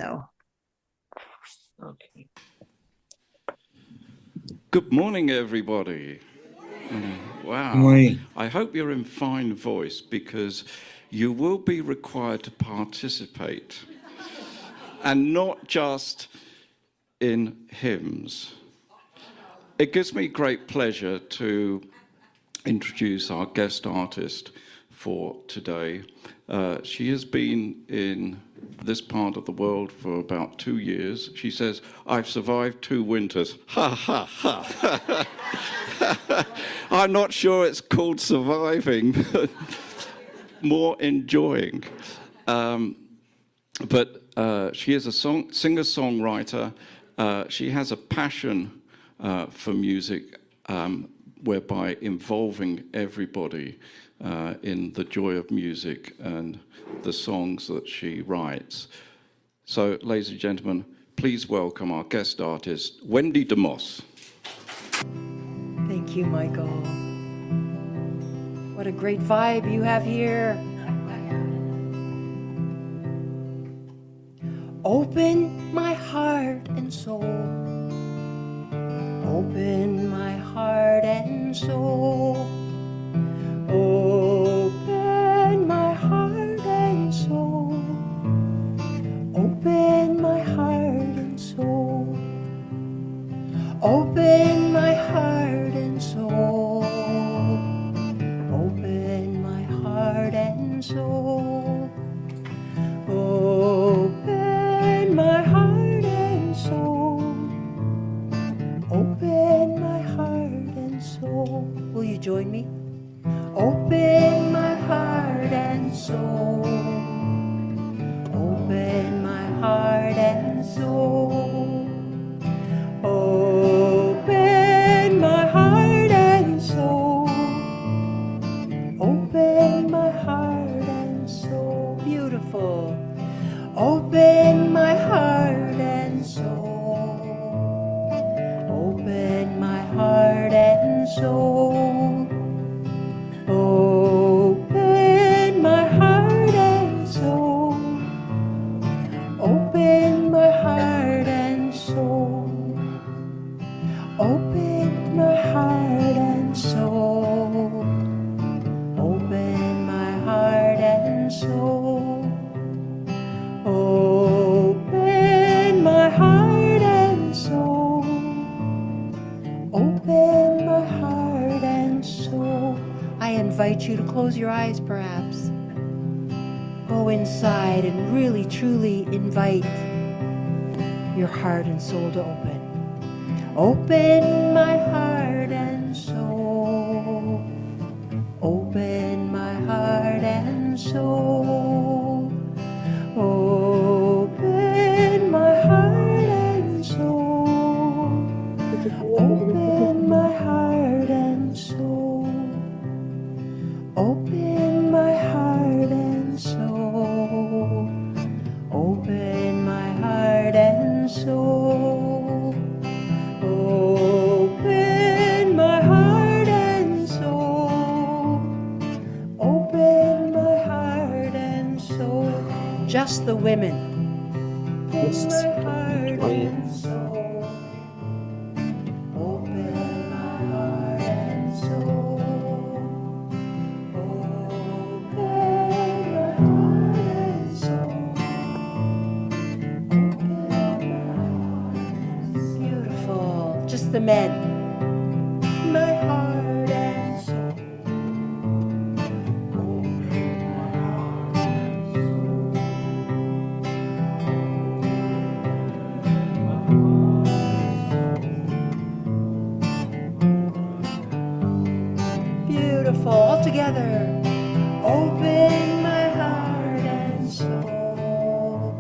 So. Okay. Good morning, everybody. Wow. Good morning. I hope you're in fine voice because you will be required to participate and not just in hymns. It gives me great pleasure to introduce our guest artist for today. She has been in this part of the world for about 2 years. She says, "I've survived 2 winters." Ha, ha, ha. I'm not sure it's called surviving, but more enjoying. But she is a singer-songwriter. She has a passion for music, whereby involving everybody in the joy of music and the songs that she writes. So, ladies and gentlemen, please welcome our guest artist, Wendy DeMoss. Thank you, Michael. What a great vibe you have here. Open my heart and soul. Open my heart and soul. Open my heart and soul. Open my heart and soul. Open my heart and soul. Open my heart and soul. Open my heart and soul. Open my heart and soul. Will you join me? Open my heart and soul. Open my heart and soul. Open my heart and soul. Open my heart and soul. Beautiful. Open my heart and soul. Open my heart and soul. Open my heart and soul. Open my heart and soul. Open my heart and soul. Open my heart and soul. Open my heart and soul. Open my heart and soul. I invite you to close your eyes, perhaps. Go inside and really, truly invite your heart and soul to open. Open my heart and soul. Open my heart and soul. Open my heart and soul. Open my heart and soul. Open my heart and soul. Open my heart and soul. Open my heart and soul. Open my heart and soul. Just the women. Open my heart and soul. Open my heart and soul. Open my heart and soul. Beautiful. Just the men. My heart and soul. Beautiful. All together. Open my heart and soul.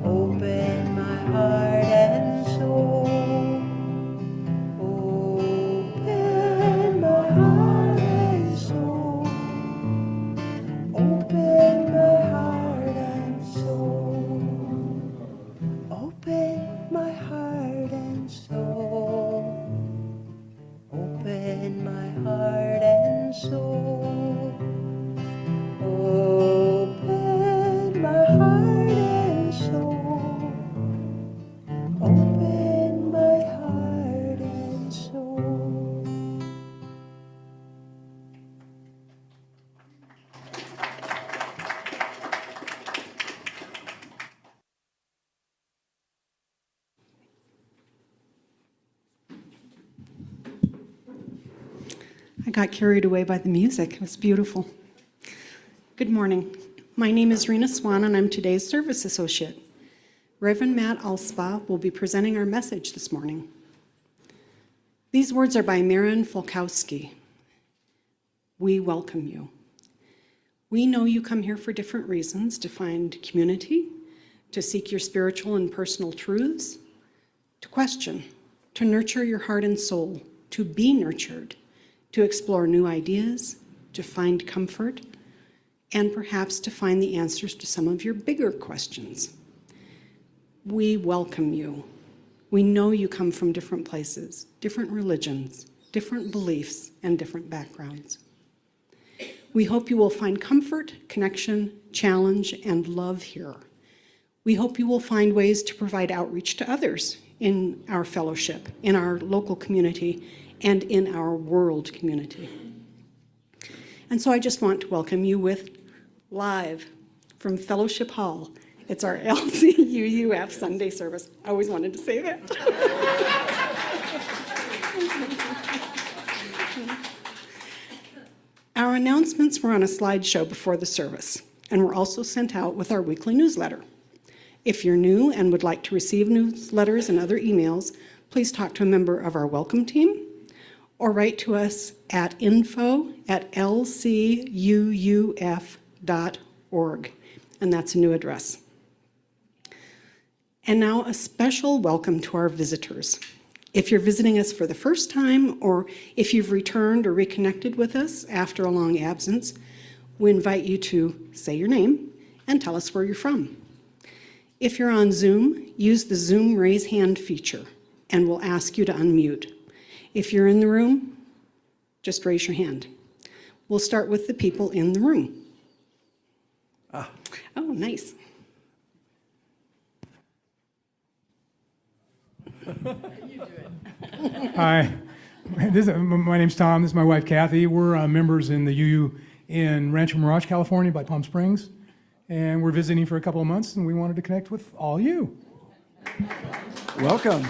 Open my heart and soul. got carried away by the music. It was beautiful. Good morning. My name is Rena Swan, and I'm today's service associate. Reverend Matt Alspaugh will be presenting our message this morning. These words are by Maren Folkowski. We welcome you. We know you come here for different reasons, to find community, to seek your spiritual and personal truths, to question, to nurture your heart and soul, to be nurtured, to explore new ideas, to find comfort, and perhaps to find the answers to some of your bigger questions. We welcome you. We know you come from different places, different religions, different beliefs, and different backgrounds. We hope you will find comfort, connection, challenge, and love here. We hope you will find ways to provide outreach to others in our fellowship, in our local community, and in our world community. And so I just want to welcome you with live from Fellowship Hall. It's our LCUUF Sunday service. I always wanted to say that. Our announcements were on a slideshow before the service and were also sent out with our weekly newsletter. If you're new and would like to receive newsletters and other emails, please talk to a member of our welcome team or write to us at info@lcuuf.org, and that's a new address. And now a special welcome to our visitors. If you're visiting us for the first time, or if you've returned or reconnected with us after a long absence, we invite you to say your name and tell us where you're from. If you're on Zoom, use the Zoom raise hand feature, and we'll ask you to unmute. If you're in the room, just raise your hand. We'll start with the people in the room. Oh, nice. Hi, my name's Tom. This is my wife, Kathy. We're members in the UU in Rancho Mirage, California, by Palm Springs. And we're visiting for a couple of months, and we wanted to connect with all you. Welcome.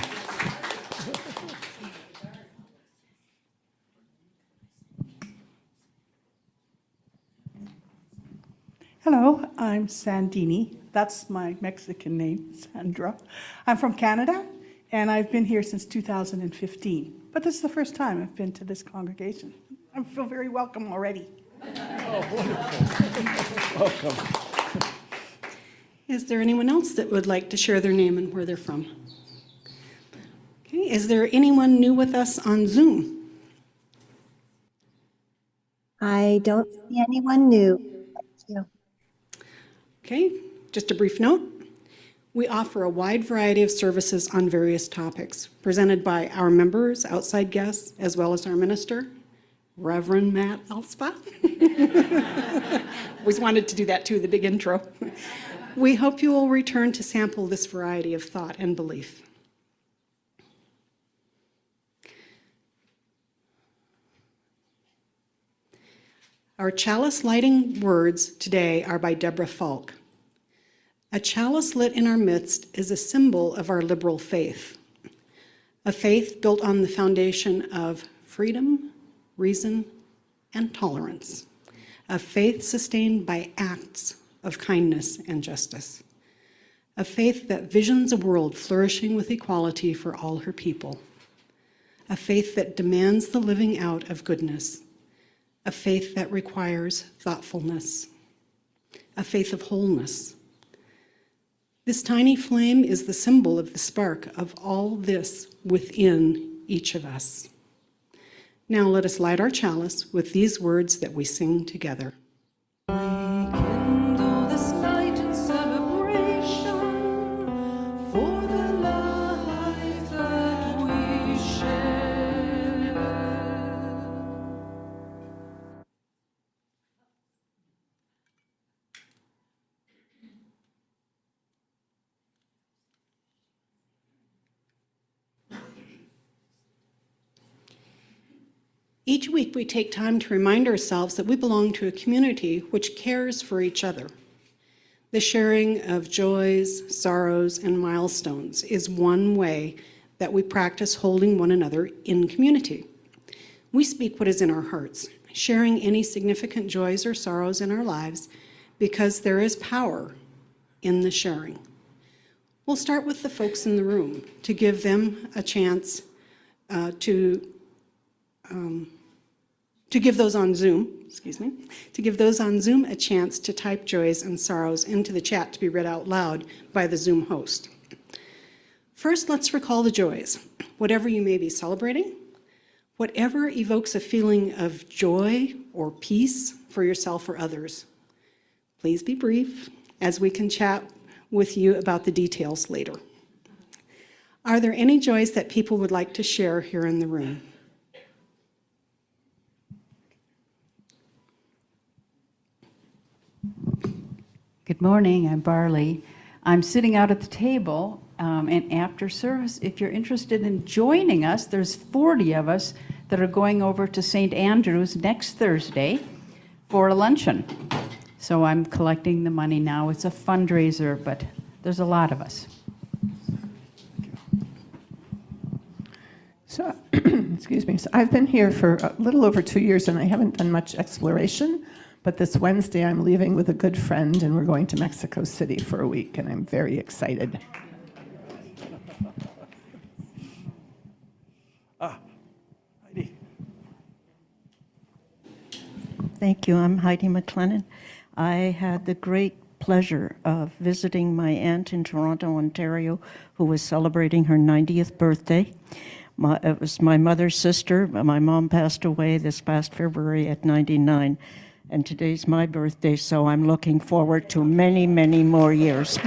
Hello, I'm Sandini. That's my Mexican name, Sandra. I'm from Canada, and I've been here since 2015. But this is the first time I've been to this congregation. I feel very welcome already. Oh, wonderful. Welcome. Is there anyone else that would like to share their name and where they're from? Okay, is there anyone new with us on Zoom? I don't see anyone new. Thank you. Okay, just a brief note. We offer a wide variety of services on various topics, presented by our members, outside guests, as well as our minister, Reverend Matt Alspaugh. Always wanted to do that too, the big intro. We hope you will return to sample this variety of thought and belief. Our chalice lighting words today are by Deborah Falk. A chalice lit in our midst is a symbol of our liberal faith, a faith built on the foundation of freedom, reason, and tolerance, a faith sustained by acts of kindness and justice, a faith that visions a world flourishing with equality for all her people, a faith that demands the living out of goodness, a faith that requires thoughtfulness, a faith of wholeness. This tiny flame is the symbol of the spark of all this within each of us. Now let us light our chalice with these words that we sing together. Rekindle this night in celebration for the life that we share. Each week we take time to remind ourselves that we belong to a community which cares for each other. The sharing of joys, sorrows, and milestones is one way that we practice holding one another in community. We speak what is in our hearts, sharing any significant joys or sorrows in our lives because there is power in the sharing. We'll start with the folks in the room to give them a chance to give those on Zoom, to give those on Zoom a chance to type joys and sorrows into the chat to be read out loud by the Zoom host. First, let's recall the joys. Whatever you may be celebrating, whatever evokes a feeling of joy or peace for yourself or others. Please be brief, as we can chat with you about the details later. Are there any joys that people would like to share here in the room? Good morning, I'm Barley. I'm sitting out at the table, and after service, if you're interested in joining us, there's 40 of us that are going over to St. Andrew's next Thursday for a luncheon. So I'm collecting the money now. It's a fundraiser, but there's a lot of us. So, excuse me. So I've been here for a little over 2 years, and I haven't done much exploration. But this Wednesday, I'm leaving with a good friend, and we're going to Mexico City for a week, and I'm very excited. Heidi. Thank you. I'm Heidi McLennan. I had the great pleasure of visiting my aunt in Toronto, Ontario, who was celebrating her 90th birthday. It was my mother's sister. My mom passed away this past February at 99. And today's my birthday, so I'm looking forward to many, many more years.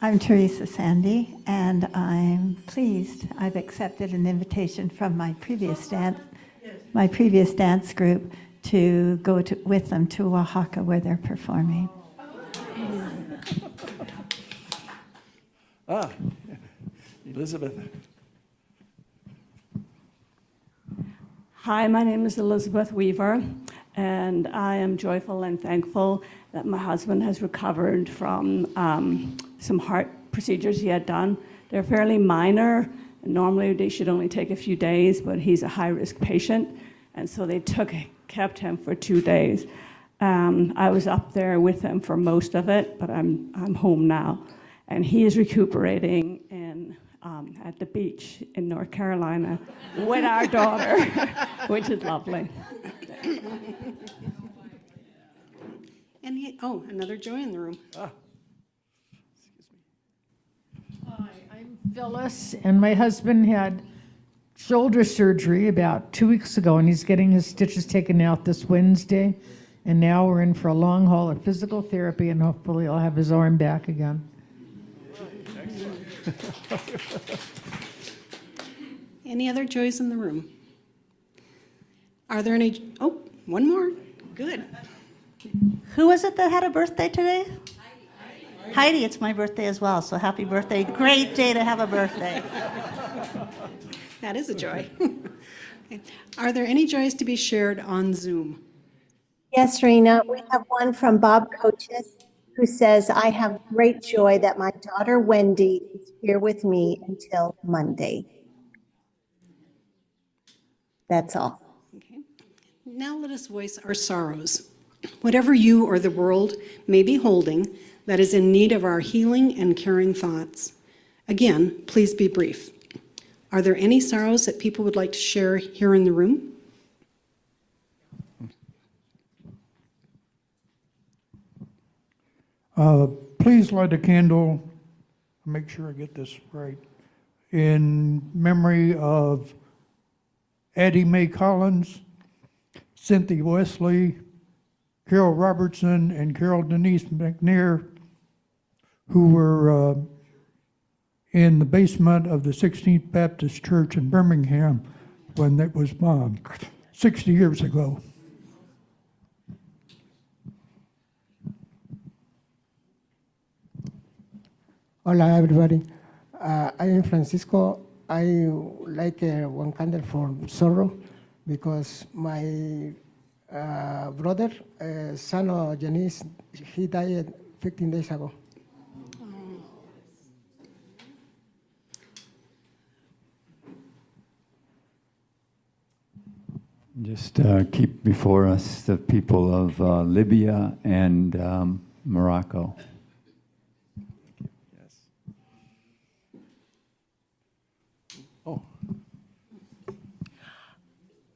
I'm Teresa Sandy, and I'm pleased I've accepted an invitation from my previous dance group to go with them to Oaxaca, where they're performing. Elizabeth. Hi, my name is Elizabeth Weaver, and I am joyful and thankful that my husband has recovered from some heart procedures he had done. They're fairly minor. Normally, they should only take a few days, but he's a high-risk patient, and so they kept him for 2 days. I was up there with him for most of it, but I'm home now. And he is recuperating at the beach in North Carolina with our daughter, which is lovely. And another joy in the room. Hi, I'm Phyllis, and my husband had shoulder surgery about 2 weeks ago, and he's getting his stitches taken out this Wednesday. And now we're in for a long haul of physical therapy, and hopefully I'll have his arm back again. Any other joys in the room? Are there any? Oh, one more. Good. Who was it that had a birthday today? Heidi, it's my birthday as well, so happy birthday. Great day to have a birthday. That is a joy. Okay. Are there any joys to be shared on Zoom? Yes, Rena, we have one from Bob Coaches, who says, I have great joy that my daughter Wendy is here with me until Monday. That's all. Okay. Now let us voice our sorrows. Whatever you or the world may be holding that is in need of our healing and caring thoughts. Again, please be brief. Are there any sorrows that people would like to share here in the room? Please light a candle, make sure I get this right, in memory of Addie Mae Collins, Cynthia Wesley, Carol Robertson, and Carol Denise McNair, who were in the basement of the 16th Baptist Church in Birmingham when it was bombed 60 years ago. Hola, everybody. I am Francisco. I light one candle for sorrow because my brother, son of Janice, he died 15 days ago. Just keep before us the people of Libya and Morocco.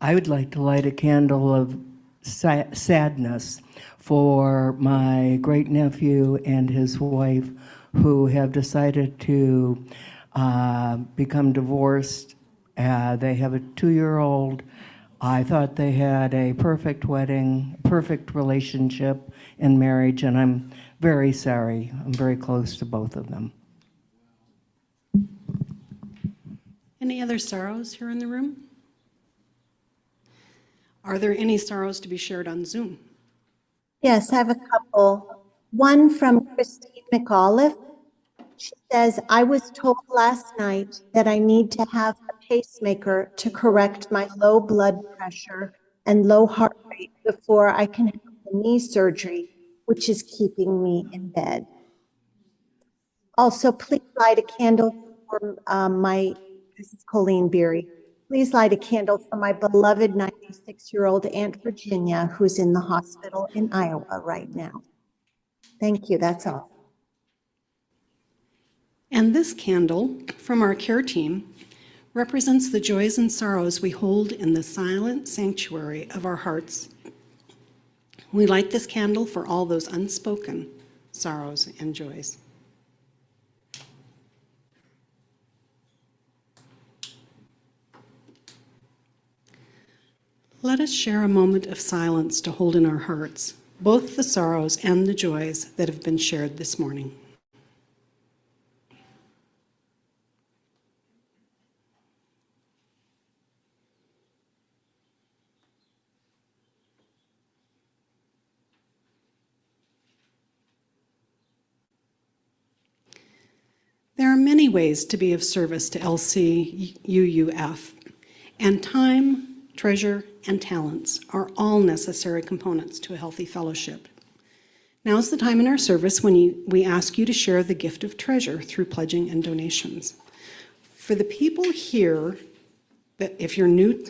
I would like to light a candle of sadness for my great-nephew and his wife who have decided to become divorced. They have a 2-year-old. I thought they had a perfect wedding, perfect relationship and marriage, and I'm very sorry. I'm very close to both of them. Any other sorrows here in the room? Are there any sorrows to be shared on Zoom? Yes, I have a couple. One from Christine McAuliffe. She says, I was told last night that I need to have a pacemaker to correct my low blood pressure and low heart rate before I can have the knee surgery, which is keeping me in bed. Also, please light a candle for this is Colleen Beery. Please light a candle for my beloved 96-year-old Aunt Virginia, who's in the hospital in Iowa right now. Thank you, that's all. And this candle from our care team represents the joys and sorrows we hold in the silent sanctuary of our hearts. We light this candle for all those unspoken sorrows and joys. Let us share a moment of silence to hold in our hearts both the sorrows and the joys that have been shared this morning. There are many ways to be of service to LCUUF, and time, treasure, and talents are all necessary components to a healthy fellowship. Now's the time in our service when we ask you to share the gift of treasure through pledging and donations. For the people here, if you're new,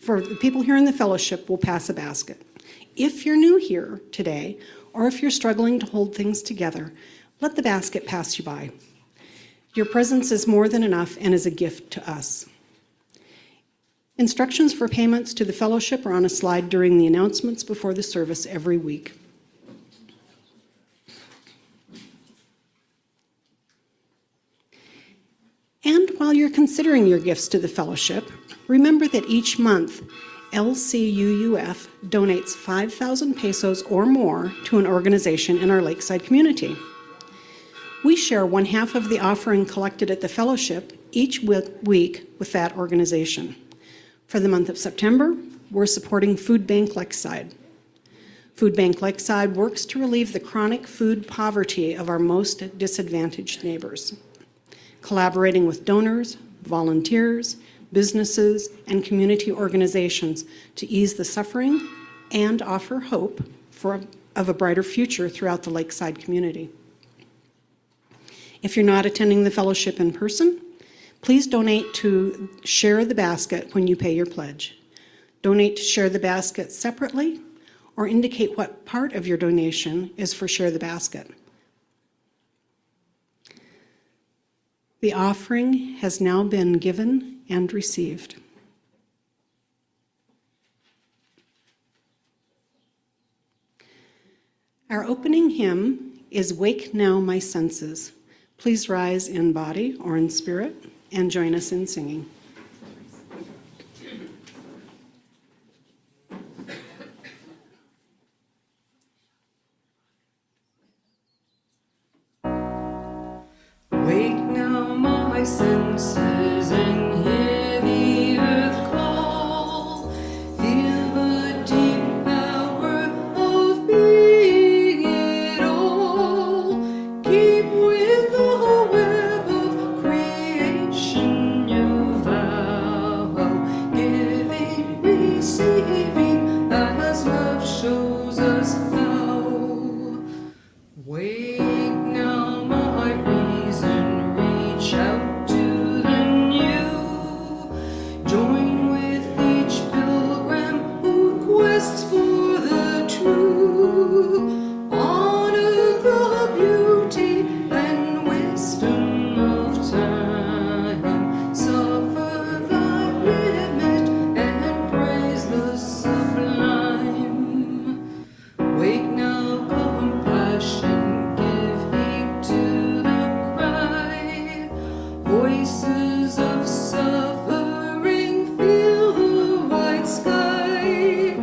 for the people here in the fellowship, we'll pass a basket. If you're new here today, or if you're struggling to hold things together, let the basket pass you by. Your presence is more than enough and is a gift to us. Instructions for payments to the fellowship are on a slide during the announcements before the service every week. And while you're considering your gifts to the fellowship, remember that each month, LCUUF donates 5,000 pesos or more to an organization in our Lakeside community. We share 1/2 of the offering collected at the fellowship each week with that organization. For the month of September, we're supporting Food Bank Lakeside. Food Bank Lakeside works to relieve the chronic food poverty of our most disadvantaged neighbors, collaborating with donors, volunteers, businesses, and community organizations to ease the suffering and offer hope of a brighter future throughout the Lakeside community. If you're not attending the fellowship in person, please donate to Share the Basket when you pay your pledge. Donate to Share the Basket separately or indicate what part of your donation is for Share the Basket. The offering has now been given and received. Our opening hymn is Wake Now My Senses. Please rise in body or in spirit and join us in singing. Wake now my senses and hear the earth call. Feel the deep power of being it all. Keep with the web of creation you quest for the true. Honor the beauty and wisdom of time. Suffer thy limit and praise the sublime. Wake now, compassion, give heed to the cry. Voices of suffering, feel the white sky.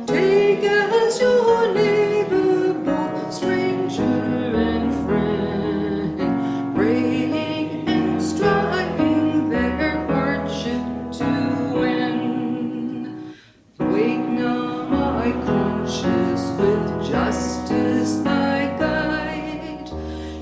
Take as your neighbor both stranger and friend, praying and striving their hardship to end. Wake now, my conscience, with justice thy guide.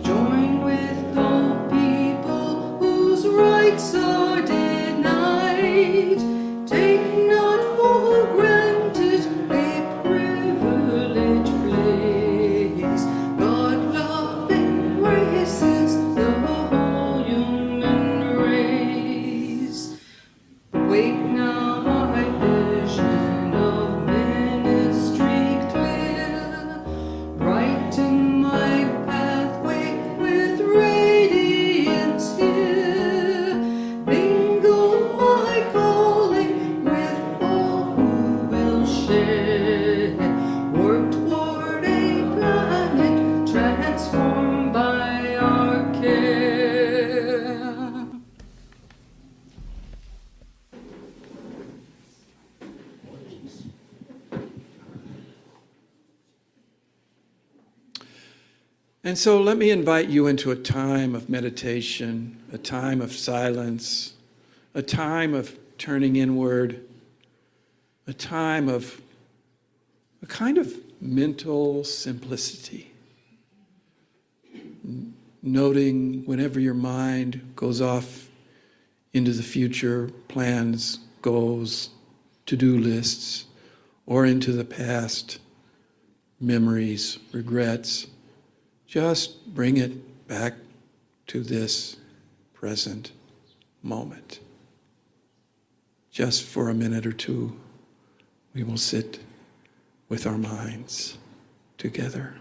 Join with all people whose rights are denied. Take not for granted a privileged place. God love embraces the whole human race. Wake now, my vision of ministry clear. Brighten my pathway with radiance here. Mingle my calling with all who will share. Work toward a planet transformed by our care. And so let me invite you into a time of meditation, a time of silence, a time of turning inward, a time of a kind of mental simplicity. Noting whenever your mind goes off into the future, plans, goals, to-do lists, or into the past, memories, regrets, just bring it back to this present moment. Just for a minute or two, we will sit with our minds together.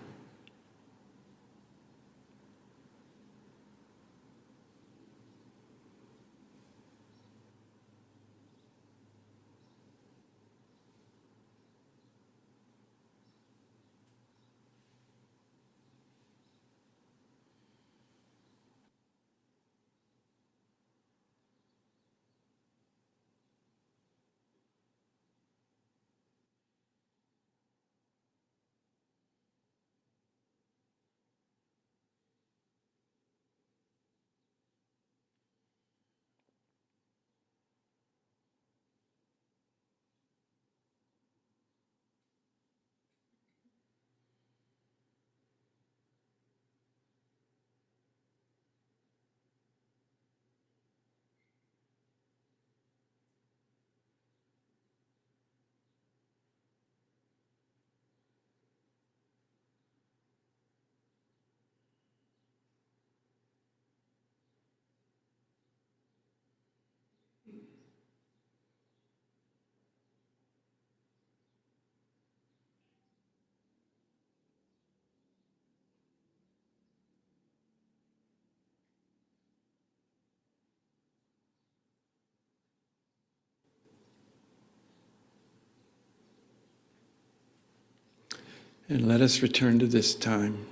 And let us return to this time,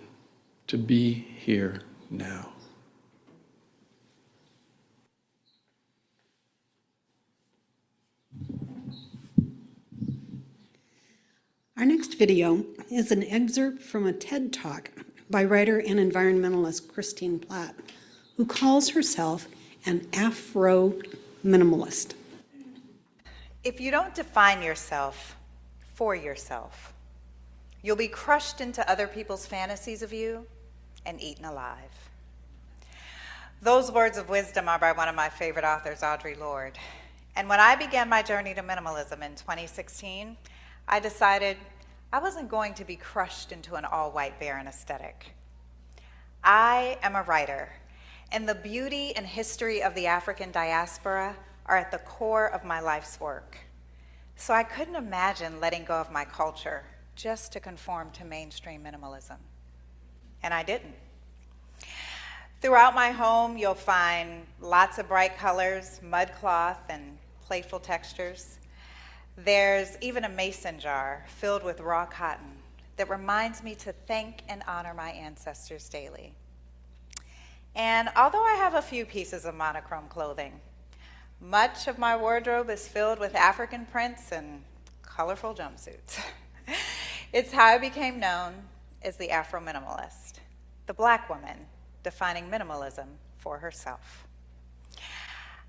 to be here now. Our next video is an excerpt from a TED Talk by writer and environmentalist Christine Platt, who calls herself an Afro-minimalist. If you don't define yourself for yourself, you'll be crushed into other people's fantasies of you and eaten alive. Those words of wisdom are by one of my favorite authors, Audre Lorde. And when I began my journey to minimalism in 2016, I decided I wasn't going to be crushed into an all-white barren aesthetic. I am a writer, and the beauty and history of the African diaspora are at the core of my life's work. So I couldn't imagine letting go of my culture just to conform to mainstream minimalism. And I didn't. Throughout my home, you'll find lots of bright colors, mud cloth, and playful textures. There's even a mason jar filled with raw cotton that reminds me to thank and honor my ancestors daily. And although I have a few pieces of monochrome clothing, much of my wardrobe is filled with African prints and colorful jumpsuits. It's how I became known as the Afro-minimalist, the Black woman defining minimalism for herself.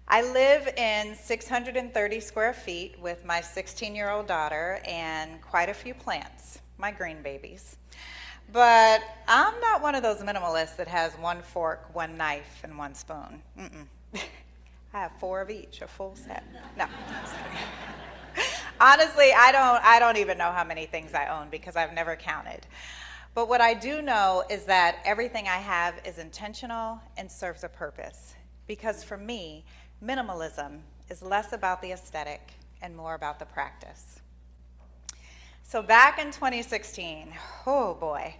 I live in 630 square feet with my 16-year-old daughter and quite a few plants, my green babies. But I'm not one of those minimalists that has one fork, one knife, and one spoon. I have 4 of each, a full set. No. Honestly, I don't even know how many things I own because I've never counted. But what I do know is that everything I have is intentional and serves a purpose. Because for me, minimalism is less about the aesthetic and more about the practice. So back in 2016, oh boy,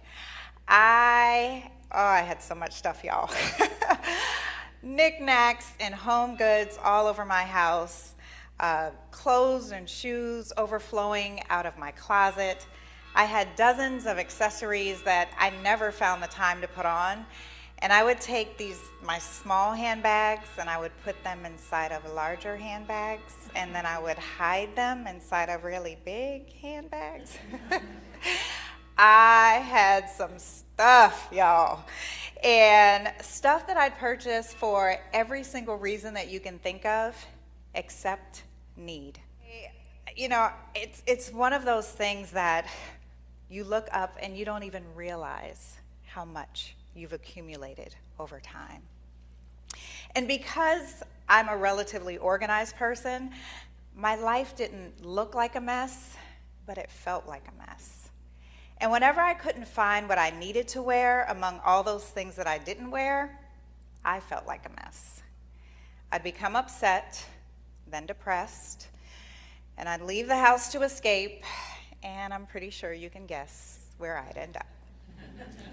I had so much stuff, y'all. Knickknacks and home goods all over my house, clothes and shoes overflowing out of my closet. I had dozens of accessories that I never found the time to put on. And I would take my small handbags and I would put them inside of larger handbags, and then I would hide them inside of really big handbags. I had some stuff, y'all. And stuff that I'd purchased for every single reason that you can think of, except need. You know, it's one of those things that you look up and you don't even realize how much you've accumulated over time. And because I'm a relatively organized person, my life didn't look like a mess, but it felt like a mess. And whenever I couldn't find what I needed to wear among all those things that I didn't wear, I felt like a mess. I'd become upset, then depressed, and I'd leave the house to escape, and I'm pretty sure you can guess where I'd end up.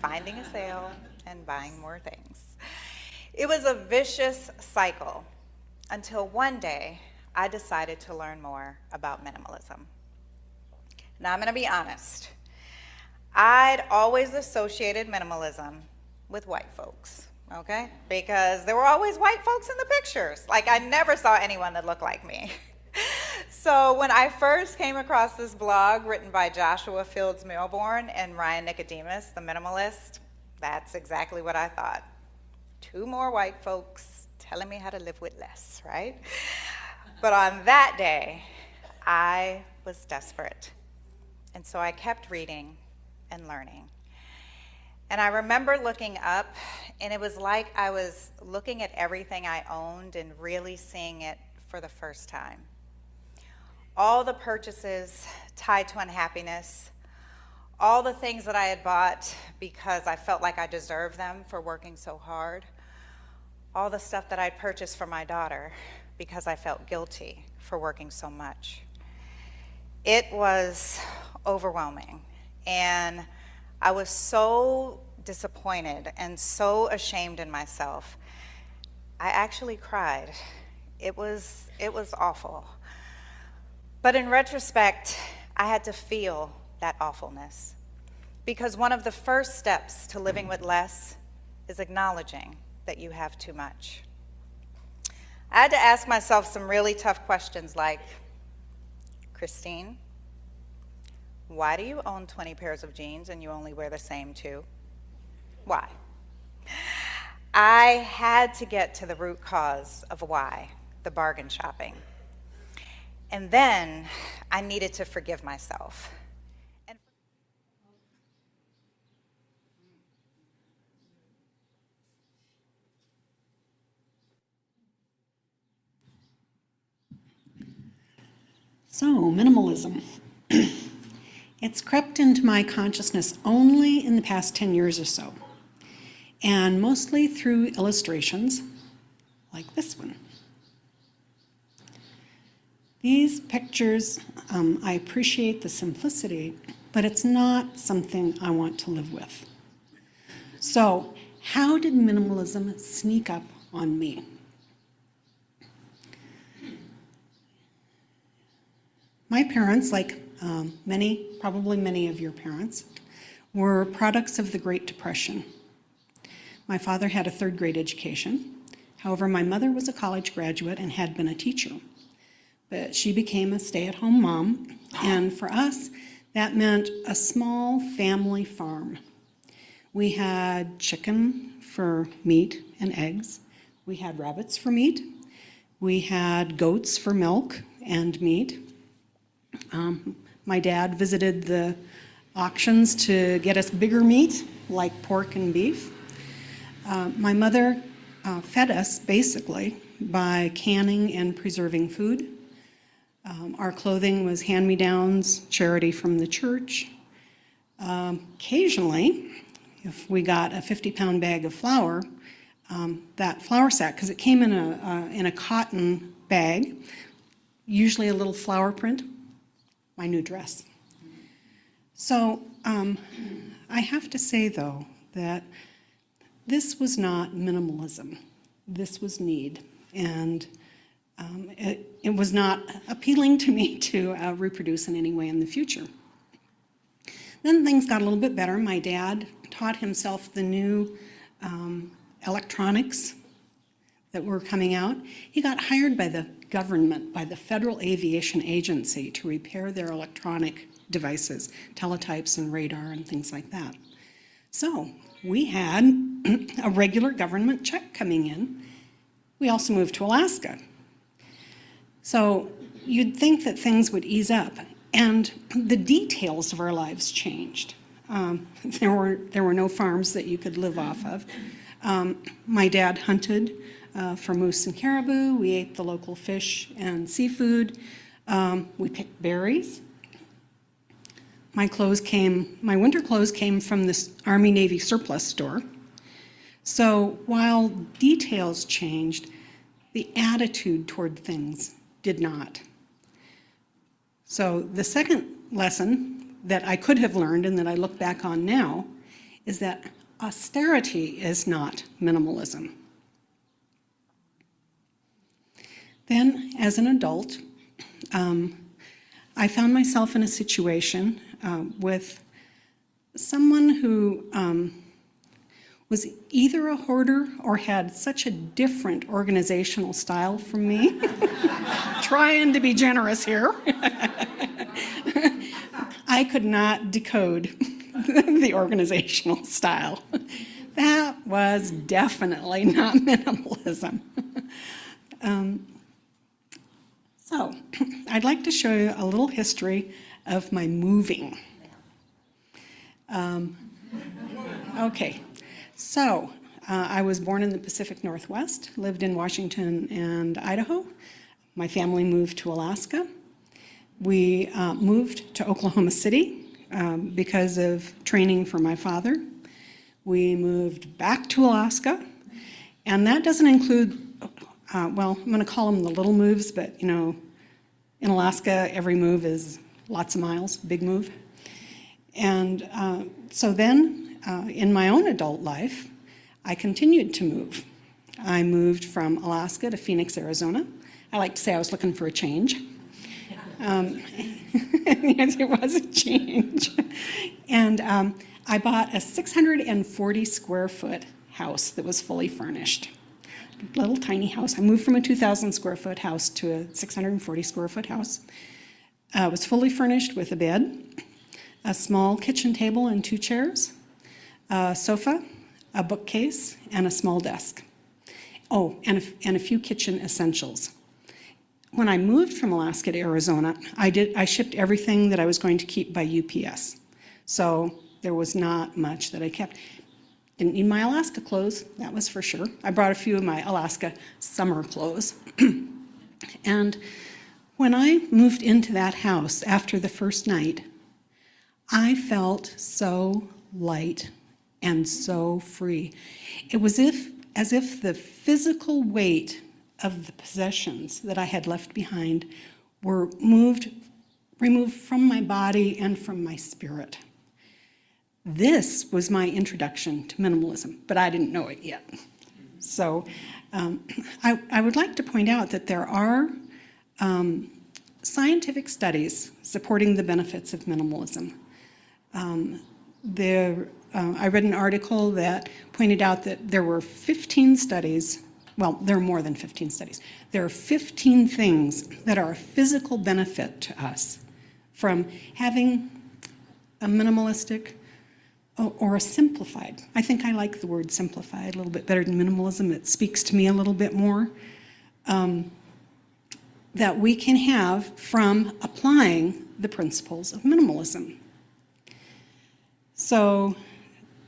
Finding a sale and buying more things. It was a vicious cycle until one day I decided to learn more about minimalism. Now I'm going to be honest. I'd always associated minimalism with white folks, okay? Because there were always white folks in the pictures. Like I never saw anyone that looked like me. So when I first came across this blog written by Joshua Fields Milbourne and Ryan Nicodemus, the minimalist, that's exactly what I thought. 2 more white folks telling me how to live with less, right? But on that day, I was desperate. And so I kept reading and learning. And I remember looking up, and it was like I was looking at everything I owned and really seeing it for the first time. All the purchases tied to unhappiness, all the things that I had bought because I felt like I deserved them for working so hard, all the stuff that I'd purchased for my daughter because I felt guilty for working so much. It was overwhelming, and I was so disappointed and so ashamed in myself. I actually cried. It was awful. But in retrospect, I had to feel that awfulness, because one of the first steps to living with less is acknowledging that you have too much. I had to ask myself some really tough questions like, Christine, why do you own 20 pairs of jeans and you only wear the same 2? Why? I had to get to the root cause of why, the bargain shopping. And then I needed to forgive myself. So, minimalism. It's crept into my consciousness only in the past 10 years or so, and mostly through illustrations like this one. These pictures, I appreciate the simplicity, but it's not something I want to live with. So, how did minimalism sneak up on me? My parents, like probably many of your parents, were products of the Great Depression. My father had a third-grade education. However, my mother was a college graduate and had been a teacher. But she became a stay-at-home mom, and for us, that meant a small family farm. We had chicken for meat and eggs. We had rabbits for meat. We had goats for milk and meat. My dad visited the auctions to get us bigger meat, like pork and beef. My mother fed us, basically, by canning and preserving food. Our clothing was hand-me-downs, charity from the church. Occasionally, if we got a 50-pound bag of flour, that flour sack, because it came in a cotton bag, usually a little flower print, my new dress. So I have to say, though, that this was not minimalism. This was need. And it was not appealing to me to reproduce in any way in the future. Then things got a little bit better. My dad taught himself the new electronics that were coming out. He got hired by the government, by the Federal Aviation Agency, to repair their electronic devices, teletypes and radar and things like that. So we had a regular government check coming in. We also moved to Alaska. So you'd think that things would ease up, and the details of our lives changed. There were no farms that you could live off of. My dad hunted for moose and caribou. We ate the local fish and seafood. We picked berries. My winter clothes came from this Army-Navy surplus store. So while details changed, the attitude toward things did not. So the second lesson that I could have learned and that I look back on now is that austerity is not minimalism. Then, as an adult, I found myself in a situation with someone who was either a hoarder or had such a different organizational style from me. Trying to be generous here. I could not decode the organizational style. That was definitely not minimalism. So, I'd like to show you a little history of my moving. Okay, so I was born in the Pacific Northwest, lived in Washington and Idaho. My family moved to Alaska. We moved to Oklahoma City because of training for my father. We moved back to Alaska, and that doesn't include, well, I'm going to call them the little moves, but in Alaska, every move is lots of miles, big move. And so then, in my own adult life, I continued to move. I moved from Alaska to Phoenix, Arizona. I like to say I was looking for a change. Yes, it was a change. And I bought a 640 square foot house that was fully furnished. Little tiny house. I moved from a 2,000 square foot house to a 640 square foot house. It was fully furnished with a bed, a small kitchen table and 2 chairs, a sofa, a bookcase, and a small desk. Oh, and a few kitchen essentials. When I moved from Alaska to Arizona, I shipped everything that I was going to keep by UPS. So there was not much that I kept. Didn't need my Alaska clothes, that was for sure. I brought a few of my Alaska summer clothes. And when I moved into that house after the first night, I felt so light and so free. It was as if the physical weight of the possessions that I had left behind were removed from my body and from my spirit. This was my introduction to minimalism, but I didn't know it yet. So I would like to point out that there are scientific studies supporting the benefits of minimalism. I read an article that pointed out that there were 15 studies, well, there are more than 15 studies. There are 15 things that are a physical benefit to us from having a minimalistic or a simplified. I think I like the word simplified a little bit better than minimalism. It speaks to me a little bit more. That we can have from applying the principles of minimalism. So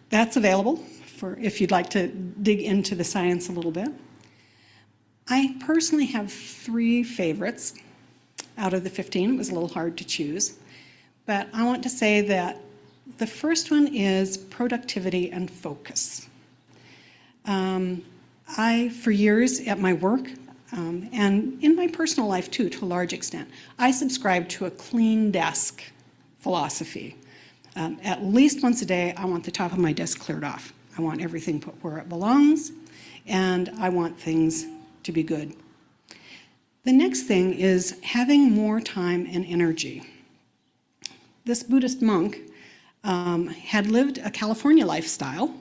that's available for if you'd like to dig into the science a little bit. I personally have 3 favorites out of the 15. It was a little hard to choose. But I want to say that the first one is productivity and focus. For years at my work, and in my personal life too, to a large extent, I subscribe to a clean desk philosophy. At least once a day, I want the top of my desk cleared off. I want everything put where it belongs, and I want things to be good. The next thing is having more time and energy. This Buddhist monk had lived a California lifestyle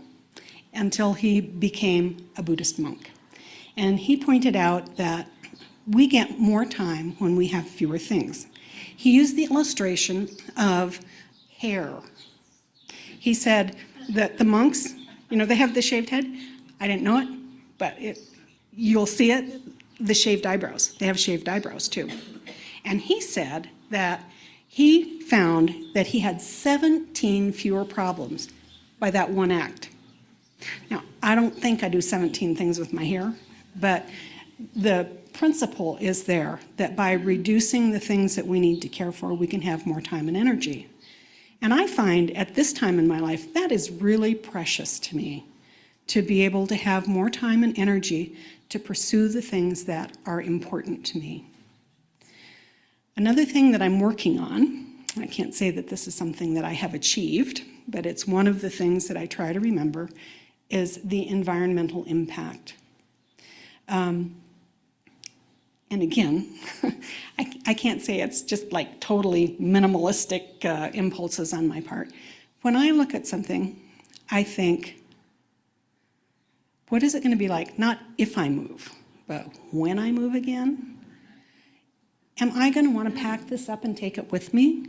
until he became a Buddhist monk. And he pointed out that we get more time when we have fewer things. He used the illustration of hair. He said that the monks, they have the shaved head. I didn't know it, but you'll see it, the shaved eyebrows. They have shaved eyebrows too. And he said that he found that he had 17 fewer problems by that one act. Now, I don't think I do 17 things with my hair, but the principle is there that by reducing the things that we need to care for, we can have more time and energy. And I find at this time in my life, that is really precious to me, to be able to have more time and energy to pursue the things that are important to me. Another thing that I'm working on, I can't say that this is something that I have achieved, but it's one of the things that I try to remember, is the environmental impact. And again, I can't say it's just like totally minimalistic impulses on my part. When I look at something, I think, what is it going to be like? Not if I move, but when I move again? Am I going to want to pack this up and take it with me?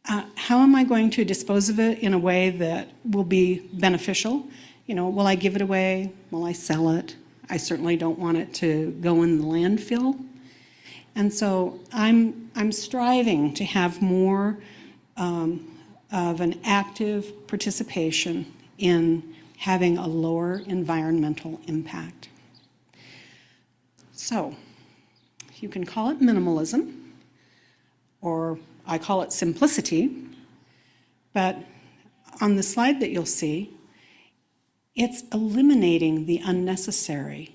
How am I going to dispose of it in a way that will be beneficial? Will I give it away? Will I sell it? I certainly don't want it to go in the landfill. And so I'm striving to have more of an active participation in having a lower environmental impact. So you can call it minimalism, or I call it simplicity, but on the slide that you'll see, it's eliminating the unnecessary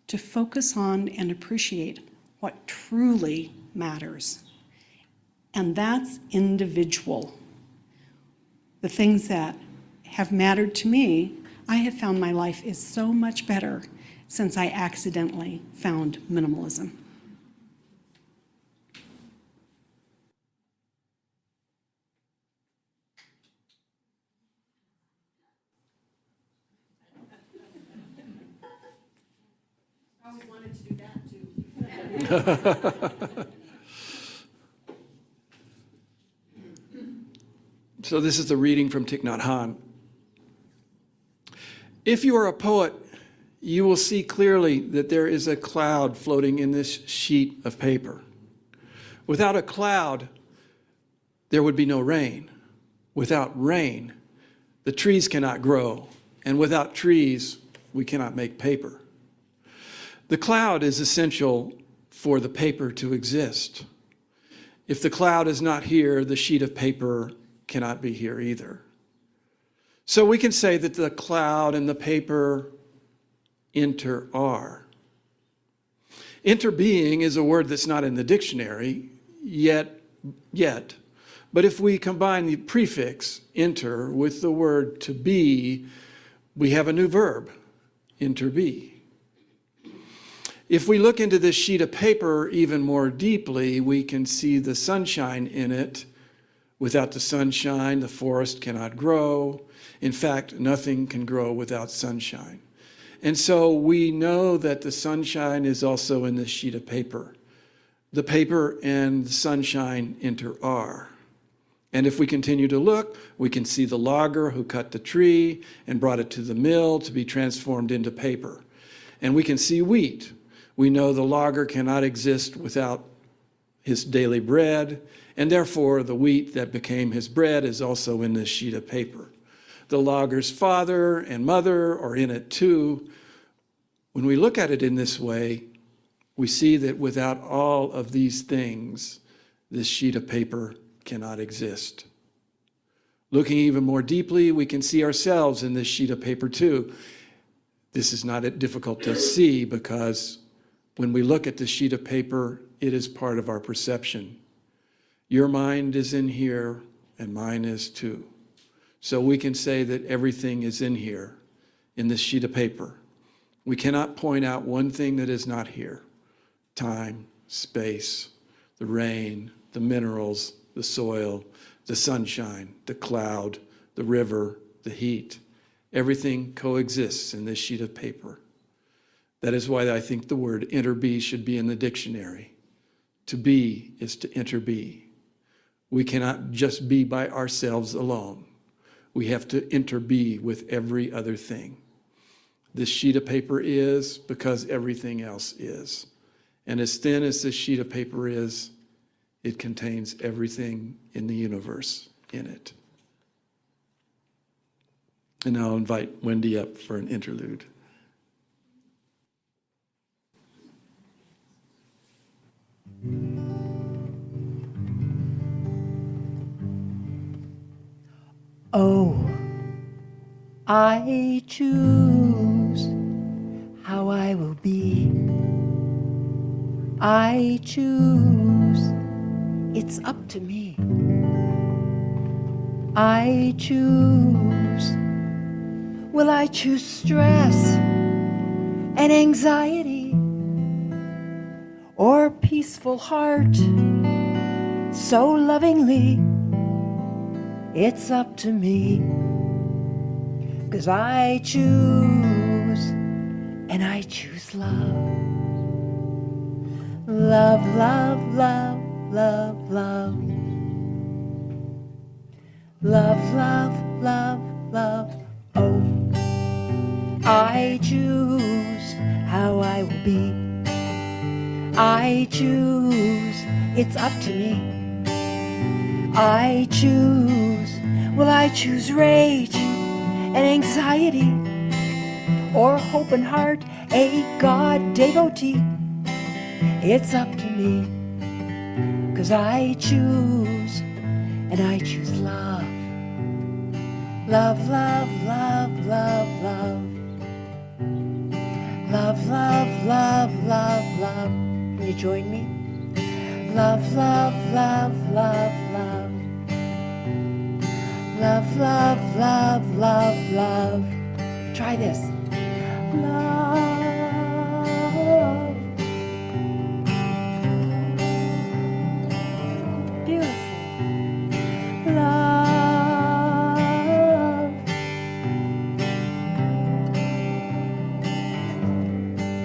to focus on and appreciate what truly matters. And that's individual. The things that have mattered to me, I have found my life is so much better since I accidentally found minimalism. So this is the reading from Thich Nhat Hanh. If you are a poet, you will see clearly that there is a cloud floating in this sheet of paper. Without a cloud, there would be no rain. Without rain, the trees cannot grow. And without trees, we cannot make paper. The cloud is essential for the paper to exist. If the cloud is not here, the sheet of paper cannot be here either. So we can say that the cloud and the paper inter-are. Interbeing is a word that's not in the dictionary yet. But if we combine the prefix inter with the word to be, we have a new verb, interbe. If we look into this sheet of paper even more deeply, we can see the sunshine in it. Without the sunshine, the forest cannot grow. In fact, nothing can grow without sunshine. And so we know that the sunshine is also in this sheet of paper. The paper and the sunshine are. And if we continue to look, we can see the logger who cut the tree and brought it to the mill to be transformed into paper. And we can see wheat. We know the logger cannot exist without his daily bread, and therefore the wheat that became his bread is also in this sheet of paper. The logger's father and mother are in it too. When we look at it in this way, we see that without all of these things, this sheet of paper cannot exist. Looking even more deeply, we can see ourselves in this sheet of paper too. This is not difficult to see because when we look at the sheet of paper, it is part of our perception. Your mind is in here, and mine is too. So we can say that everything is in here, in this sheet of paper. We cannot point out one thing that is not here. Time, space, the rain, the minerals, the soil, the sunshine, the cloud, the river, the heat. Everything coexists in this sheet of paper. That is why I think the word interbe should be in the dictionary. To be is to interbe. We cannot just be by ourselves alone. We have to interbe with every other thing. This sheet of paper is because everything else is. And as thin as this sheet of paper is, it contains everything in the universe in it. And now I'll invite Wendy up for an interlude. Oh, I choose how I will be. I choose, it's up to me. I choose, will I choose stress and anxiety or peaceful heart so lovingly? It's up to me, 'cause I choose, and I choose love. Love, love, love, love, love. Love, love, love, love. Oh, I choose how I will be. I choose, it's up to me. I choose, will I choose rage and anxiety or hope and heart, a God devotee? It's up to me, 'cause I choose, and I choose love. Love, love, love, love, love. Love, love, love, love, love. Can you join me? Love, love, love, love, love. Love, love, love, love, love. Try this. Love. Beautiful. Love.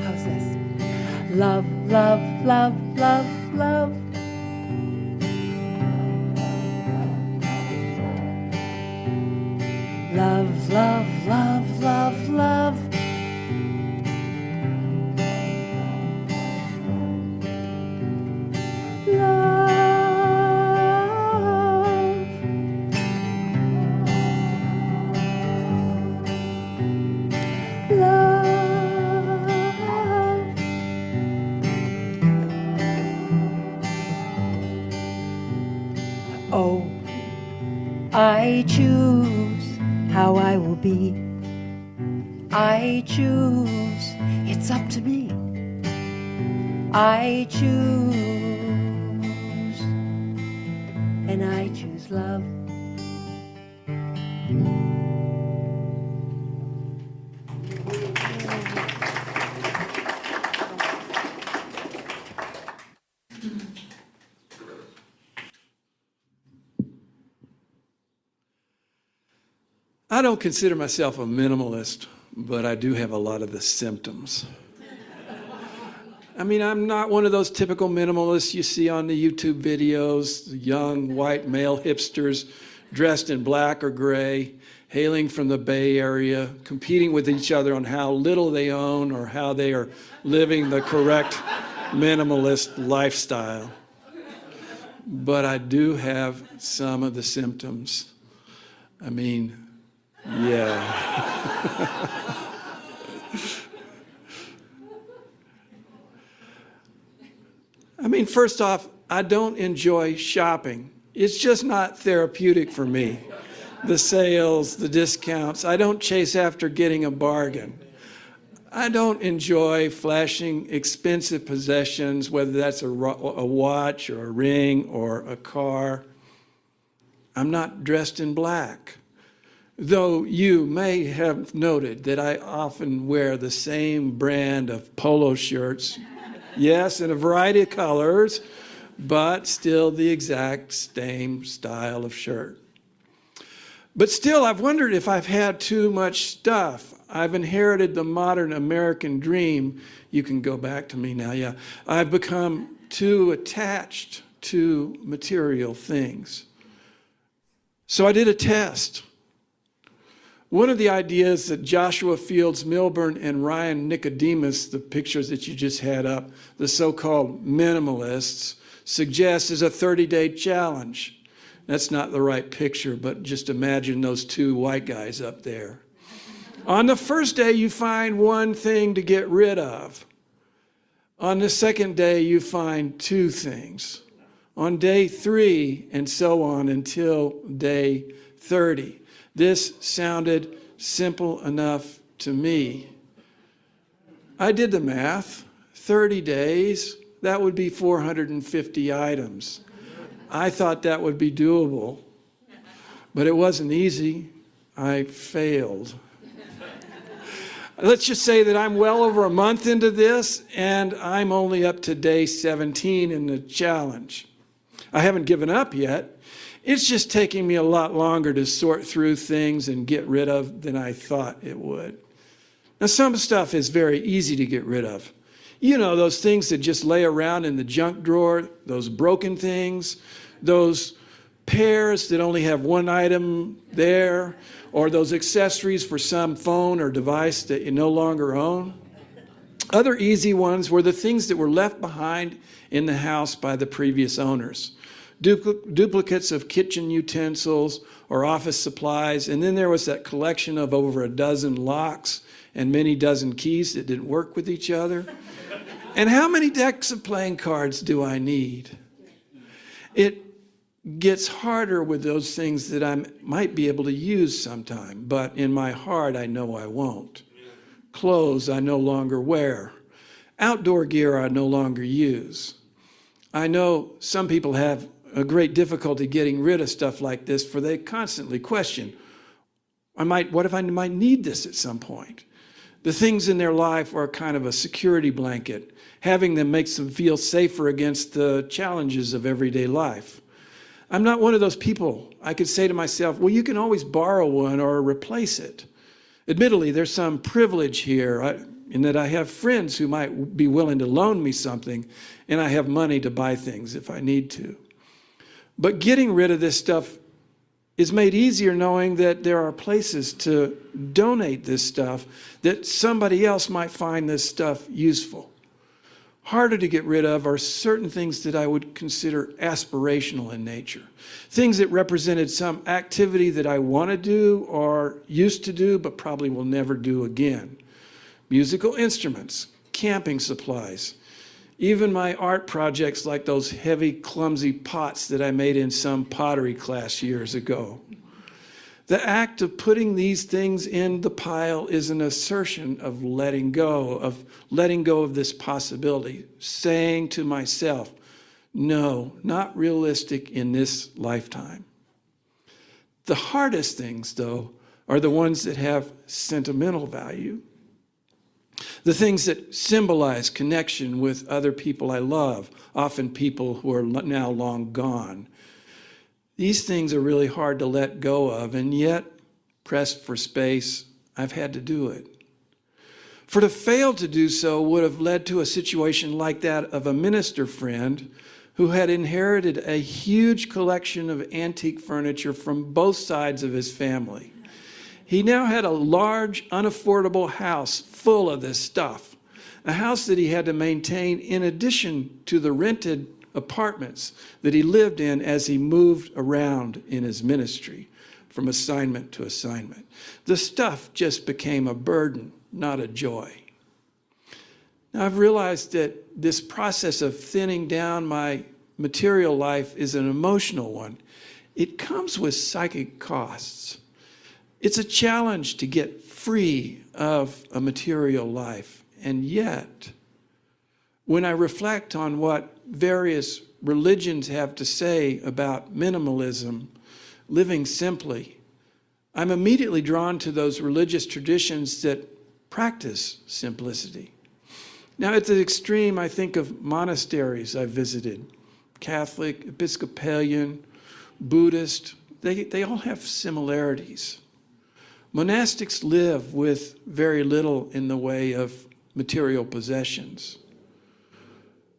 How's this? Love, love, love, love, love. Love, love, love, love, love. Oh, I choose how I will be. I choose, it's up to me. I choose, and I choose love. I don't consider myself a minimalist, but I do have a lot of the symptoms. I mean, I'm not one of those typical minimalists you see on the YouTube videos, young white male hipsters dressed in black or gray, hailing from the Bay Area, competing with each other on how little they own or how they are living the correct minimalist lifestyle. But I do have some of the symptoms. I mean, yeah. I mean, first off, I don't enjoy shopping. It's just not therapeutic for me. The sales, the discounts, I don't chase after getting a bargain. I don't enjoy flashing expensive possessions, whether that's a watch or a ring or a car. I'm not dressed in black. Though you may have noted that I often wear the same brand of polo shirts, yes, in a variety of colors, but still the exact same style of shirt. But still, I've wondered if I've had too much stuff. I've inherited the modern American dream. You can go back to me now, yeah. I've become too attached to material things. So I did a test. One of the ideas that Joshua Fields Milburn and Ryan Nicodemus, the pictures that you just had up, the so-called minimalists, suggest is a 30-day challenge. That's not the right picture, but just imagine those two white guys up there. On the first day, you find one thing to get rid of. On the second day, you find two things. On day 3, and so on until day 30. This sounded simple enough to me. I did the math. 30 days, that would be 450 items. I thought that would be doable, but it wasn't easy. I failed. Let's just say that I'm well over a month into this, and I'm only up to day 17 in the challenge. I haven't given up yet. It's just taking me a lot longer to sort through things and get rid of than I thought it would. Now, some stuff is very easy to get rid of. You know, those things that just lay around in the junk drawer, those broken things, those pairs that only have one item there, or those accessories for some phone or device that you no longer own. Other easy ones were the things that were left behind in the house by the previous owners. Duplicates of kitchen utensils or office supplies, and then there was that collection of over a dozen locks and many dozen keys that didn't work with each other. And how many decks of playing cards do I need? It gets harder with those things that I might be able to use sometime, but in my heart I know I won't. Clothes I no longer wear. Outdoor gear I no longer use. I know some people have a great difficulty getting rid of stuff like this, for they constantly question, what if I might need this at some point? The things in their life are kind of a security blanket. Having them makes them feel safer against the challenges of everyday life. I'm not one of those people. I could say to myself, well, you can always borrow one or replace it. Admittedly, there's some privilege here in that I have friends who might be willing to loan me something, and I have money to buy things if I need to. But getting rid of this stuff is made easier knowing that there are places to donate this stuff, that somebody else might find this stuff useful. Harder to get rid of are certain things that I would consider aspirational in nature. Things that represented some activity that I want to do or used to do but probably will never do again. Musical instruments, camping supplies, even my art projects like those heavy, clumsy pots that I made in some pottery class years ago. The act of putting these things in the pile is an assertion of letting go of this possibility, saying to myself, no, not realistic in this lifetime. The hardest things, though, are the ones that have sentimental value. The things that symbolize connection with other people I love, often people who are now long gone. These things are really hard to let go of, and yet, pressed for space, I've had to do it. For to fail to do so would have led to a situation like that of a minister friend who had inherited a huge collection of antique furniture from both sides of his family. He now had a large, unaffordable house full of this stuff, a house that he had to maintain in addition to the rented apartments that he lived in as he moved around in his ministry from assignment to assignment. The stuff just became a burden, not a joy. Now, I've realized that this process of thinning down my material life is an emotional one. It comes with psychic costs. It's a challenge to get free of a material life. And yet, when I reflect on what various religions have to say about minimalism, living simply, I'm immediately drawn to those religious traditions that practice simplicity. Now, at the extreme, I think of monasteries I've visited, Catholic, Episcopalian, Buddhist, they all have similarities. Monastics live with very little in the way of material possessions.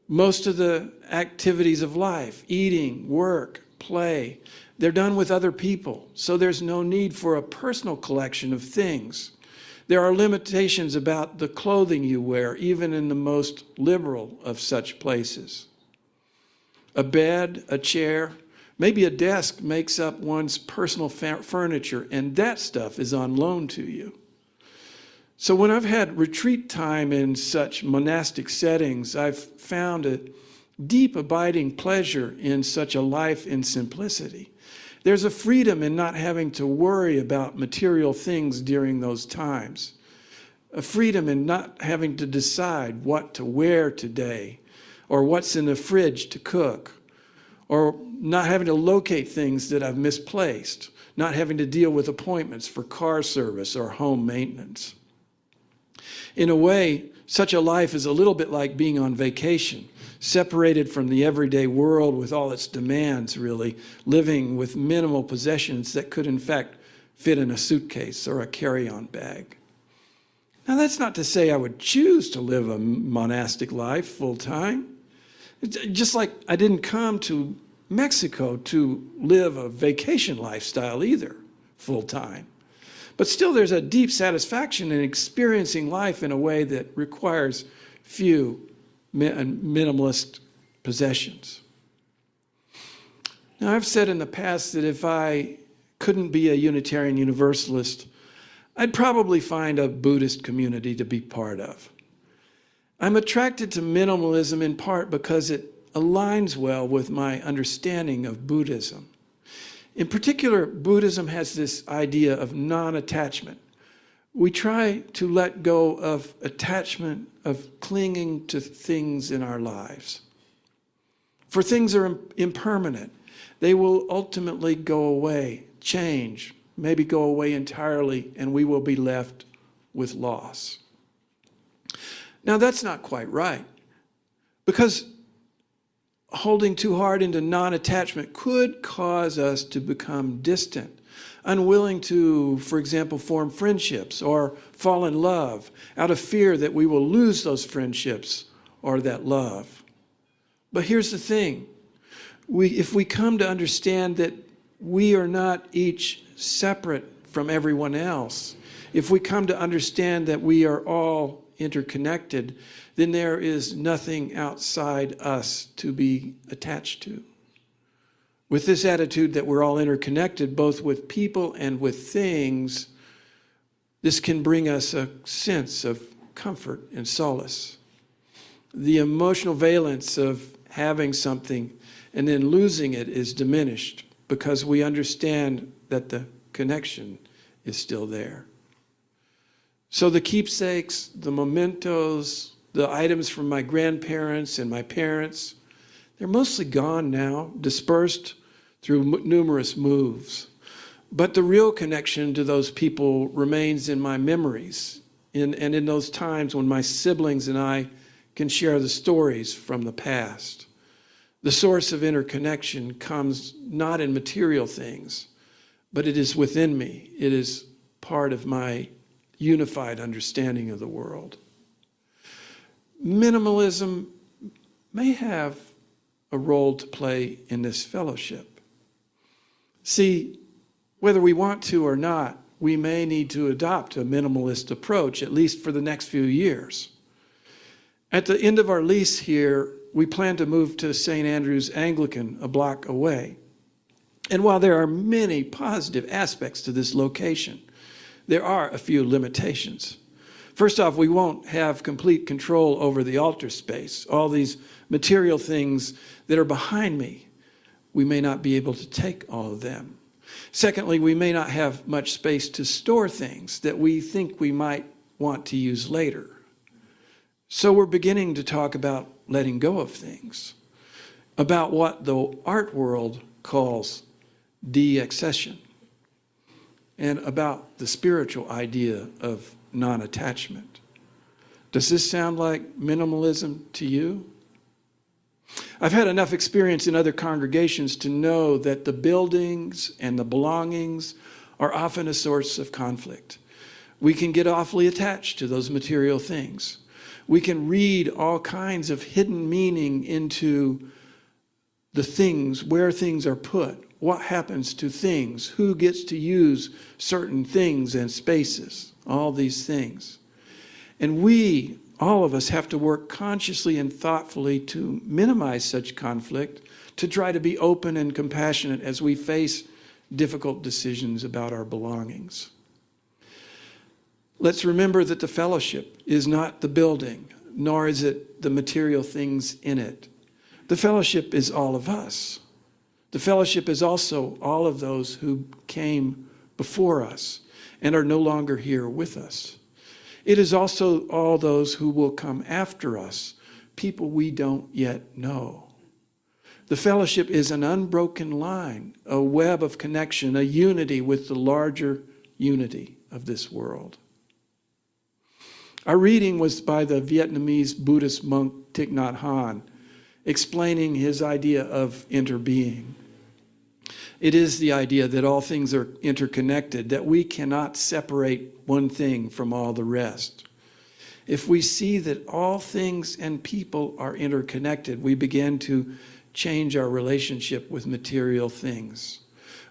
Most of the activities of life, eating, work, play, they're done with other people, so there's no need for a personal collection of things. There are limitations about the clothing you wear, even in the most liberal of such places. A bed, a chair, maybe a desk makes up one's personal furniture, and that stuff is on loan to you. So when I've had retreat time in such monastic settings, I've found a deep abiding pleasure in such a life in simplicity. There's a freedom in not having to worry about material things during those times. A freedom in not having to decide what to wear today, or what's in the fridge to cook, or not having to locate things that I've misplaced, not having to deal with appointments for car service or home maintenance. In a way, such a life is a little bit like being on vacation, separated from the everyday world with all its demands, really, living with minimal possessions that could, in fact, fit in a suitcase or a carry-on bag. Now, that's not to say I would choose to live a monastic life full-time. Just like I didn't come to Mexico to live a vacation lifestyle either, full-time. But still, there's a deep satisfaction in experiencing life in a way that requires few minimalist possessions. Now, I've said in the past that if I couldn't be a Unitarian Universalist, I'd probably find a Buddhist community to be part of. I'm attracted to minimalism in part because it aligns well with my understanding of Buddhism. In particular, Buddhism has this idea of non-attachment. We try to let go of attachment, of clinging to things in our lives. For things are impermanent. They will ultimately go away, change, maybe go away entirely, and we will be left with loss. Now, that's not quite right, because holding too hard into non-attachment could cause us to become distant, unwilling to, for example, form friendships or fall in love out of fear that we will lose those friendships or that love. But here's the thing. If we come to understand that we are not each separate from everyone else, if we come to understand that we are all interconnected, then there is nothing outside us to be attached to. With this attitude that we're all interconnected, both with people and with things, this can bring us a sense of comfort and solace. The emotional valence of having something and then losing it is diminished because we understand that the connection is still there. So the keepsakes, the mementos, the items from my grandparents and my parents, they're mostly gone now, dispersed through numerous moves. But the real connection to those people remains in my memories, and in those times when my siblings and I can share the stories from the past. The source of interconnection comes not in material things, but it is within me. It is part of my unified understanding of the world. Minimalism may have a role to play in this fellowship. See, whether we want to or not, we may need to adopt a minimalist approach, at least for the next few years. At the end of our lease here, we plan to move to St. Andrew's Anglican, a block away. And while there are many positive aspects to this location, there are a few limitations. First off, we won't have complete control over the altar space. All these material things that are behind me, we may not be able to take all of them. Secondly, we may not have much space to store things that we think we might want to use later. So we're beginning to talk about letting go of things, about what the art world calls de-accession, and about the spiritual idea of non-attachment. Does this sound like minimalism to you? I've had enough experience in other congregations to know that the buildings and the belongings are often a source of conflict. We can get awfully attached to those material things. We can read all kinds of hidden meaning into the things, where things are put, what happens to things, who gets to use certain things and spaces, all these things. And we, all of us, have to work consciously and thoughtfully to minimize such conflict, to try to be open and compassionate as we face difficult decisions about our belongings. Let's remember that the fellowship is not the building, nor is it the material things in it. The fellowship is all of us. The fellowship is also all of those who came before us and are no longer here with us. It is also all those who will come after us, people we don't yet know. The fellowship is an unbroken line, a web of connection, a unity with the larger unity of this world. Our reading was by the Vietnamese Buddhist monk Thich Nhat Hanh, explaining his idea of interbeing. It is the idea that all things are interconnected, that we cannot separate one thing from all the rest. If we see that all things and people are interconnected, we begin to change our relationship with material things.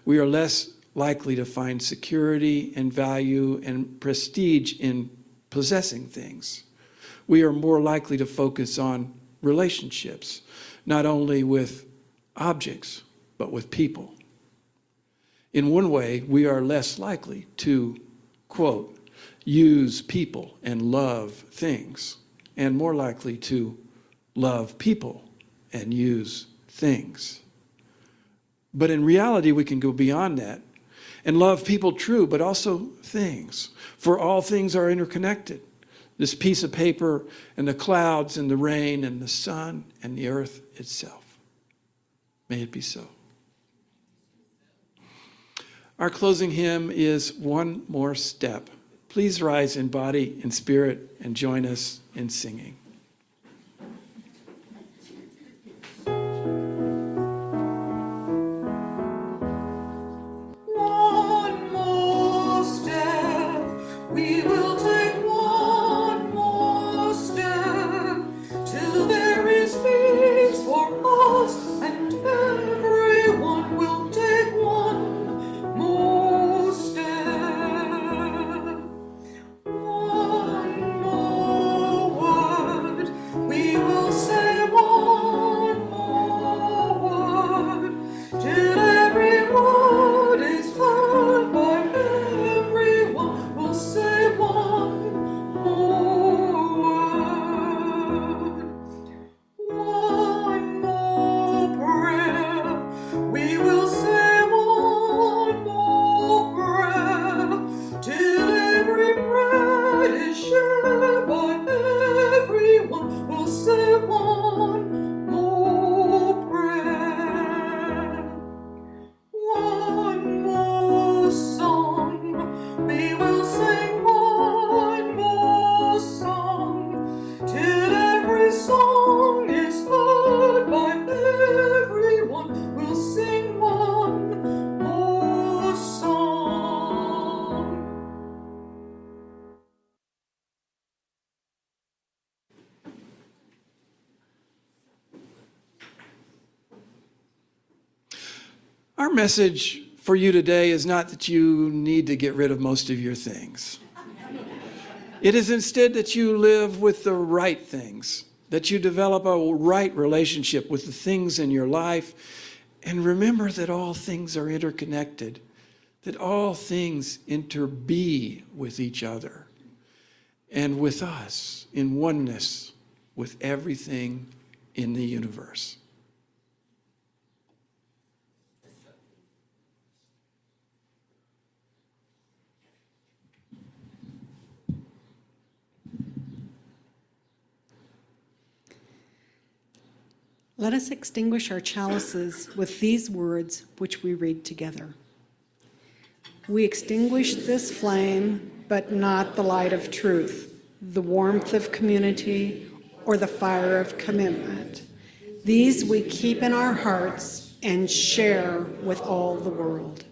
We are less likely to find security and value and prestige in possessing things. We are more likely to focus on relationships, not only with objects, but with people. In one way, we are less likely to, quote, use people and love things, and more likely to love people and use things. But in reality, we can go beyond that and love people, true, but also things. For all things are interconnected. This piece of paper and the clouds and the rain and the sun and the earth itself. May it be so. Our closing hymn is One More Step. Please rise in body and spirit and join us in singing. One more step, we will take one more step, till there is peace for us, and everyone will take one more step. One more message for you today is not that you need to get rid of most of your things. It is instead that you live with the right things, that you develop a right relationship with the things in your life, and remember that all things are interconnected, that all things interbe with each other and with us in oneness with everything in the universe. Let us extinguish our chalices with these words which we read together. We extinguish this flame, but not the light of truth, the warmth of community, or the fire of commitment. These we keep in our hearts and share with all the world.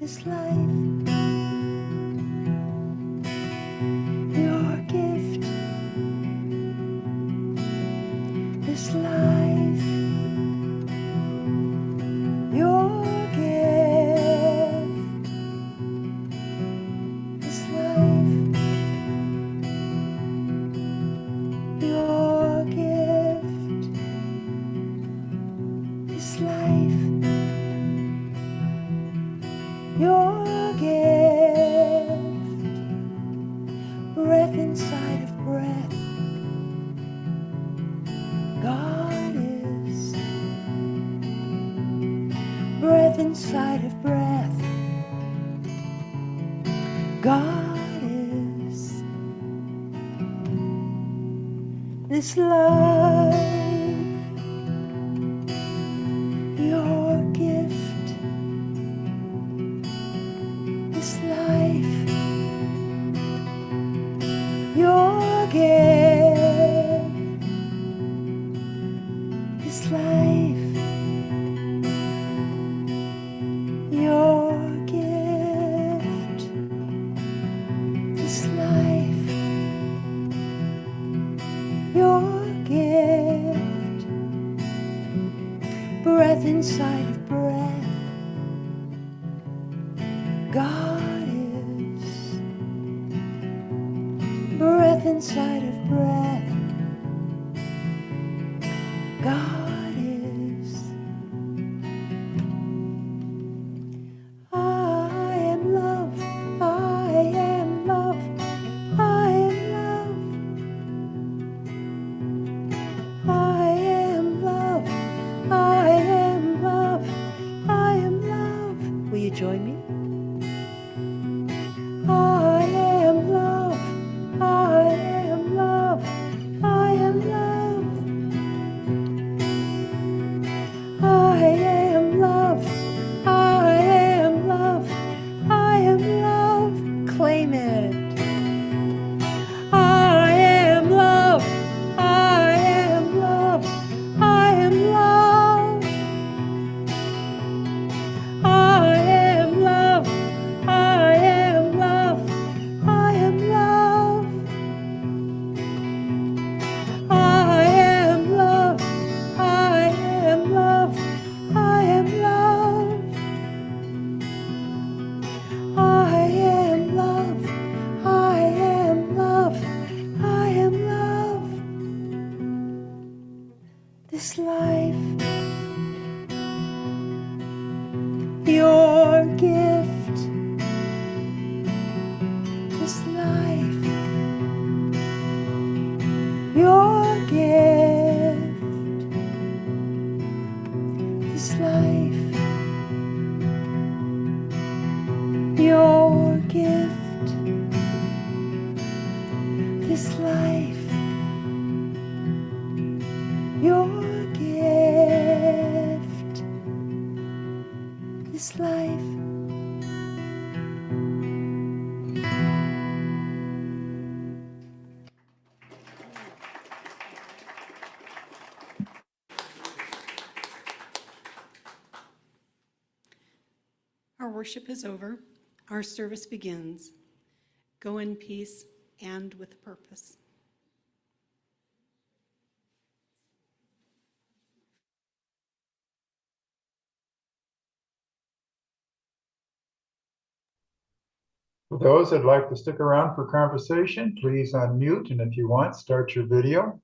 This life, your gift. This life, your gift. This life, your gift. This life, your gift, breath inside of breath, God is, breath inside of breath, God is, this life, your gift. This life, your gift. This life, your gift. This life, your gift. Breath inside of breath, God is, breath inside of breath, God is. I am love, I am love, I am love, I am love, I am love, I am love. Will you join me? I am love, I am love, I am love. I am love, I am love, I am love. Claim it. I am love, I am love, I am love. I am love, your gift, this life, your gift, this life, your gift, this life, your gift, this life. Our worship is over. Our service begins. Go in peace and with purpose. For those that'd like to stick around for conversation, please unmute, and if you want, start your video.